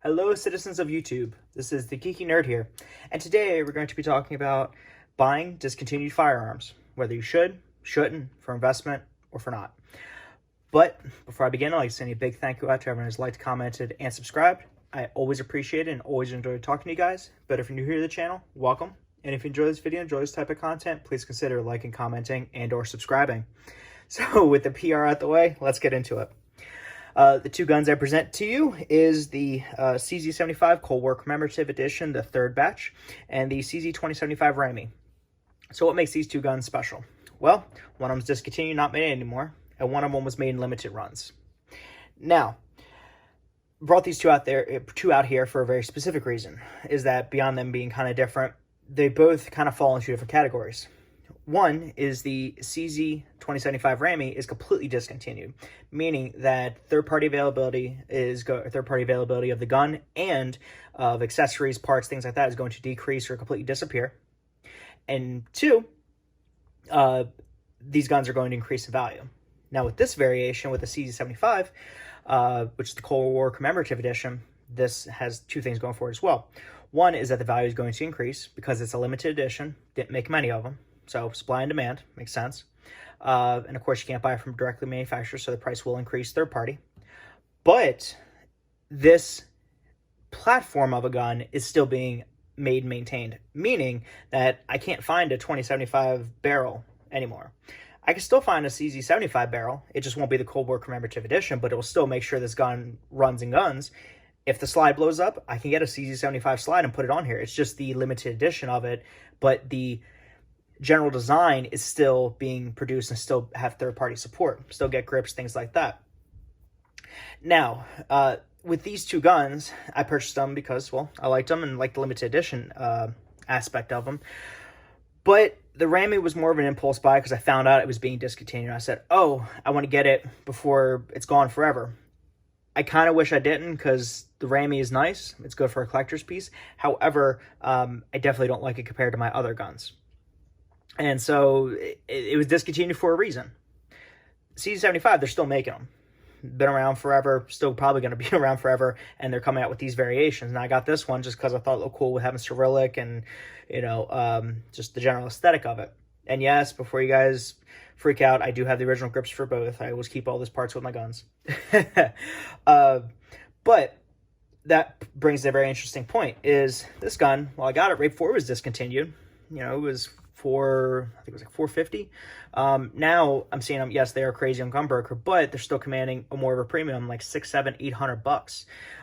Hello, citizens of YouTube. This is the Geeky Nerd here, and today we're going to be talking about buying discontinued firearms, whether you should, shouldn't, for investment, or for not. But before I begin, I'd like to send you a big thank you out to everyone who's liked, commented, and subscribed. I always appreciate it and always enjoy talking to you guys. But if you're new here to the channel, welcome. And if you enjoy this video, enjoy this type of content, please consider liking, commenting, and or subscribing. So with the PR out the way, let's get into it. The two guns I present to you is the CZ75 Cold War Commemorative Edition, the third batch, and the CZ2075 Rami. So what makes these two guns special? Well, one of them is discontinued, not made anymore, and one of them was made in limited runs. Now, brought these two out here for a very specific reason, is that beyond them being kind of different, they both kind of fall into different categories. One is the CZ2075 Rami is completely discontinued, meaning that third-party availability of the gun and of accessories, parts, things like that is going to decrease or completely disappear. And two, these guns are going to increase in value. Now with this variation, with the CZ75, which is the Cold War Commemorative Edition, this has two things going for it as well. One is that the value is going to increase because it's a limited edition, didn't make many of them. So supply and demand makes sense. And of course, you can't buy it from directly manufactured, so the price will increase third party. But this platform of a gun is still being made and maintained, meaning that I can't find a 2075 barrel anymore. I can still find a CZ75 barrel. It just won't be the Cold War Commemorative Edition, but it will still make sure this gun runs and guns. If the slide blows up, I can get a CZ75 slide and put it on here. It's just the limited edition of it, but the general design is still being produced and still have third-party support, still get grips, things like that. Now, with these two guns, I purchased them because, well, I liked them and liked the limited edition aspect of them. But the Rami was more of an impulse buy because I found out it was being discontinued. I said, oh, I want to get it before it's gone forever. I kind of wish I didn't because the Rami is nice. It's good for a collector's piece. However, I definitely don't like it compared to my other guns. And so it was discontinued for a reason. CZ75, they're still making them. Been around forever, still probably going to be around forever, and they're coming out with these variations. And I got this one just because I thought it looked cool with having Cyrillic and, you know, just the general aesthetic of it. And yes, before you guys freak out, I do have the original grips for both. I always keep all those parts with my guns. But that brings a very interesting point, is this gun, well, I got it right before it was discontinued. You know, it was I think it was like $450. Now I'm seeing them, yes, they are crazy on Gunbroker, but they're still commanding more of a premium, like $600, $700,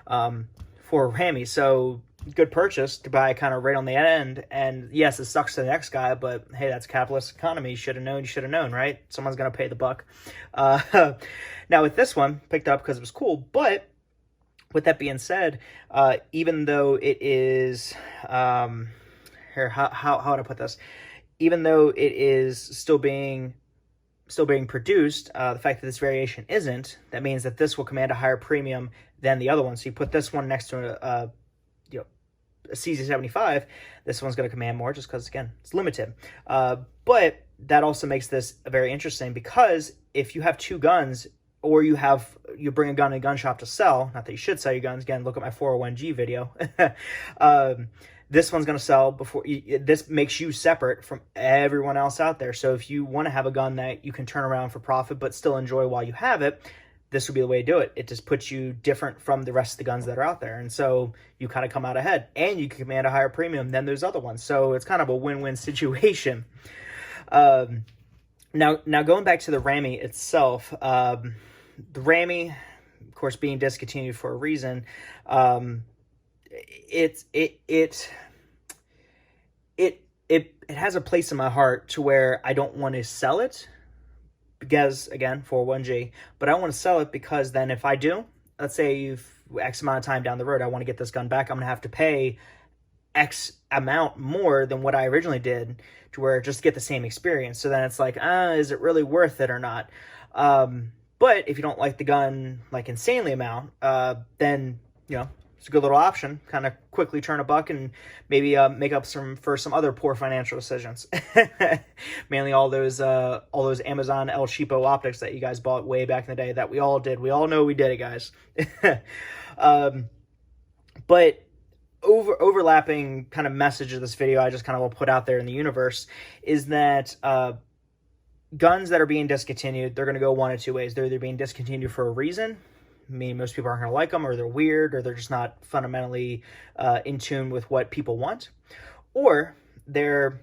$800 for a Rami. So good purchase to buy kind of right on the end. And yes, it sucks to the next guy, but hey, that's capitalist economy. You should have known, right? Someone's going to pay the buck. Now with this one, picked up because it was cool, but with that being said, even though it is, how would I put this? Even though it is still being produced, the fact that this variation isn't, that means that this will command a higher premium than the other one. So you put this one next to a CZ75, this one's going to command more just because, again, it's limited. But that also makes this very interesting because if you have two guns, or you bring a gun in a gun shop to sell, not that you should sell your guns, again, look at my 401G video, this one's going to sell before this makes you separate from everyone else out there. So if you want to have a gun that you can turn around for profit but still enjoy while you have it, this would be the way to do it. It just puts you different from the rest of the guns that are out there. And so you kind of come out ahead and you can command a higher premium than those other ones. So it's kind of a win-win situation. Now going back to the Rami itself, the Rami, of course, being discontinued for a reason, it has a place in my heart to where I don't want to sell it because, again, 401G, but I want to sell it because then if I do, let's say X amount of time down the road, I want to get this gun back, I'm going to have to pay X amount more than what I originally did to where just to get the same experience. So then it's like, is it really worth it or not? But if you don't like the gun like insanely amount, then, you know, it's a good little option. Kind of quickly turn a buck and maybe make up for some other poor financial decisions. Mainly all those Amazon El Cheapo optics that you guys bought way back in the day that we all did. We all know we did it, guys. But overlapping kind of message of this video I just kind of will put out there in the universe is that guns that are being discontinued, they're going to go one of two ways. They're either being discontinued for a reason, meaning most people aren't going to like them, or they're weird, or they're just not fundamentally in tune with what people want, or they're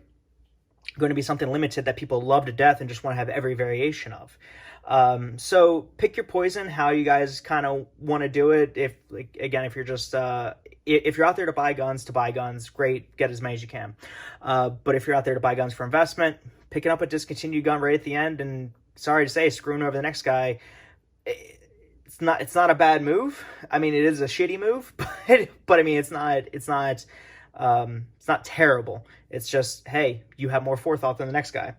going to be something limited that people love to death and just want to have every variation of. So pick your poison, how you guys kind of want to do it. If, like, again, if you're just if you're out there to buy guns, great, get as many as you can. But if you're out there to buy guns for investment, picking up a discontinued gun right at the end, and sorry to say, screwing over the next guy, it's not a bad move. I mean, it is a shitty move, but I mean, it's not terrible. It's just, hey, you have more forethought than the next guy.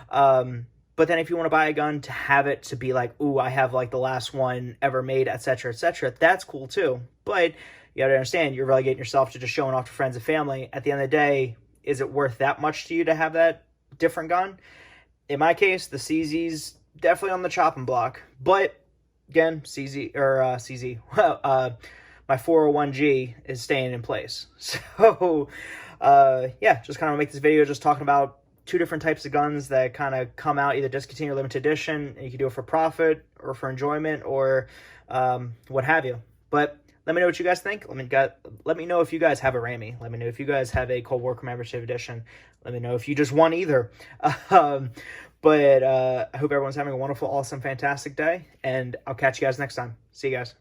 But then if you want to buy a gun to have it to be like, ooh, I have like the last one ever made, etc., that's cool too. But you gotta understand, you're relegating yourself to just showing off to friends and family. At the end of the day, is it worth that much to you to have that different gun? In my case, the CZ's definitely on the chopping block. But again, my 401g is staying in place. So yeah, just kind of make this video just talking about two different types of guns that kind of come out, either discontinued or limited edition, and you can do it for profit or for enjoyment or what have you. But let me know what you guys think. Let me know if you guys have a Ramy. Let me know if you guys have a Cold War Commemorative Edition. Let me know if you just want either. But I hope everyone's having a wonderful, awesome, fantastic day, and I'll catch you guys next time. See you guys.